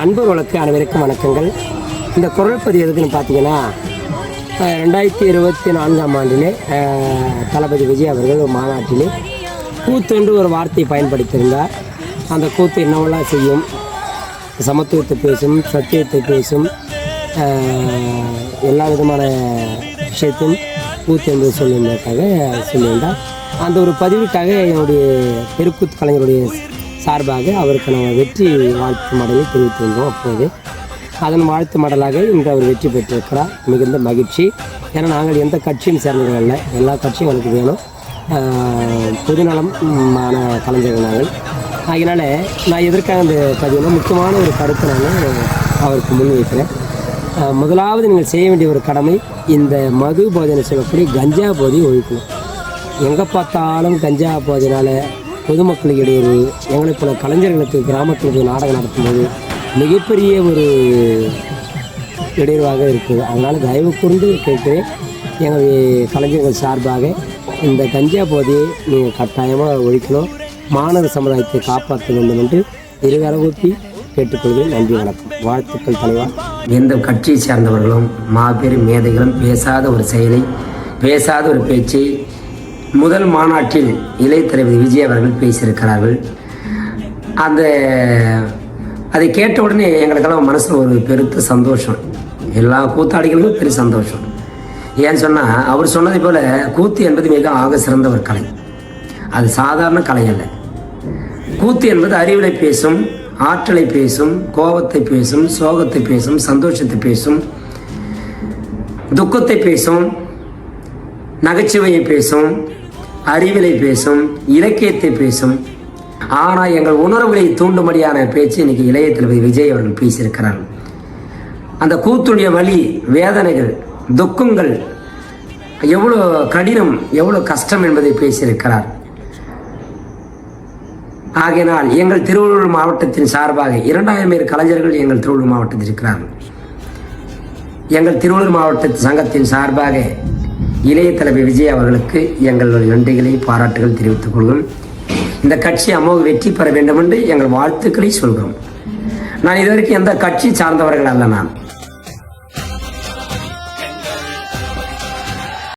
அன்பர்களுக்கு அனைவருக்கும் வணக்கங்கள். இந்த குரல் பதிவு எதுக்குன்னு பார்த்தீங்கன்னா 2024ஆம் ஆண்டிலே தளபதி விஜய் அவர்கள் ஒரு மாநாட்டிலே கூத்து என்று ஒரு வார்த்தையை பயன்படுத்தியிருந்தார். அந்த கூத்து என்னவெல்லாம் செய்யும், சமத்துவத்தை பேசும், சத்தியத்தை பேசும், எல்லா விதமான விஷயத்தையும் கூத்து என்று சொல்லியிருந்தார். அந்த ஒரு பதிவுக்காக என்னுடைய தெருக்கூத்து கலைஞருடைய சார்பாக அவருக்கு நாங்கள் வெற்றி வாழ்த்து மடலை தெரிவித்திருந்தோம். அப்போது அதன் வாழ்த்து மடலாக இன்று அவர் வெற்றி பெற்றிருக்கிறார். மிகுந்த மகிழ்ச்சி. ஏன்னா நாங்கள் எந்த கட்சியும் சேர்ந்தவர்கள் இல்லை, எல்லா கட்சியும் எனக்கு வேணும். பொதுநலமான கலைஞர்கள் நாங்கள். அதனால் நான் எதற்காக இந்த பதிவுனா முக்கியமான ஒரு கருத்தை நான் அவருக்கு முன்வைக்கிறேன். முதலாவது நீங்கள் செய்ய வேண்டிய ஒரு கடமை, இந்த மது போதனை செய்யக்கூடிய கஞ்சா போதையை ஒழிக்கணும். எங்கே பார்த்தாலும் கஞ்சா போதையினால் பொதுமக்களுக்கு இடையூறு, எங்களை போல கலைஞர்களுக்கு கிராமத்தில் போய் நாடகம் நடத்தும்போது மிகப்பெரிய ஒரு இடையூறாக இருக்குது. அதனால் தயவு கூர்ந்து கேட்கிறேன், எங்கள் கலைஞர்கள் சார்பாக இந்த கஞ்சா போதையை நீங்கள் கட்டாயமாக ஒழிக்கணும், மாணவ சமுதாயத்தை காப்பாற்ற வேண்டும் என்று இருகரவூட்டி கேட்டுக்கொள்கிறேன். நன்றி, வணக்கம், வாழ்த்துக்கள் தலைவா. எந்த கட்சியை சேர்ந்தவர்களும் மாபெரும் மேதைகளும் பேசாத ஒரு செயலை, பேசாத ஒரு பேச்சை முதல் மாநாட்டில் இளைய தளபதி விஜய் அவர்கள் பேசியிருக்கிறார்கள். அதை கேட்ட உடனே எங்களுக்கெல்லாம் மனசில் ஒரு பெருத்த சந்தோஷம், எல்லா கூத்தாடிகளுக்கும் பெரிய சந்தோஷம். ஏன்னு சொன்னால் அவர் சொன்னதை போல் கூத்து என்பது மிக ஆக சிறந்த ஒரு கலை. அது சாதாரண கலை அல்ல. கூத்து என்பது அறிவிலை பேசும், ஆற்றலை பேசும், கோபத்தை பேசும், சோகத்தை பேசும், சந்தோஷத்தை பேசும், துக்கத்தை பேசும், நகைச்சுவையை பேசும், அறிவிலை பேசும், இலக்கியத்தை பேசும். ஆனால் எங்கள் உணர்வுகளை தூண்டும்படியான பேச்சு இன்னைக்கு இளைய தளபதி விஜய் அவர்கள் பேசியிருக்கிறார்கள். அந்த கூத்துடைய வலி, வேதனைகள், துக்கங்கள் எவ்வளோ கடினம், எவ்வளோ கஷ்டம் என்பதை பேசியிருக்கிறார். ஆகையினால் எங்கள் திருவள்ளூர் மாவட்டத்தின் சார்பாக 2000 பேர் கலைஞர்கள் எங்கள் திருவள்ளூர் மாவட்டத்தில் இருக்கிறார்கள். எங்கள் திருவள்ளூர் மாவட்ட சங்கத்தின் சார்பாக இளைய தளபதி விஜய் அவர்களுக்கு எங்களுடைய நன்றிகளை, பாராட்டுகள் தெரிவித்துக் கொள்கிறோம். இந்த கட்சி அமோக வெற்றி பெற வேண்டும் என்று எங்கள் வாழ்த்துக்களை சொல்கிறோம். நான் இதுவரைக்கும் எந்த கட்சி சார்ந்தவர்கள் அல்ல. நான்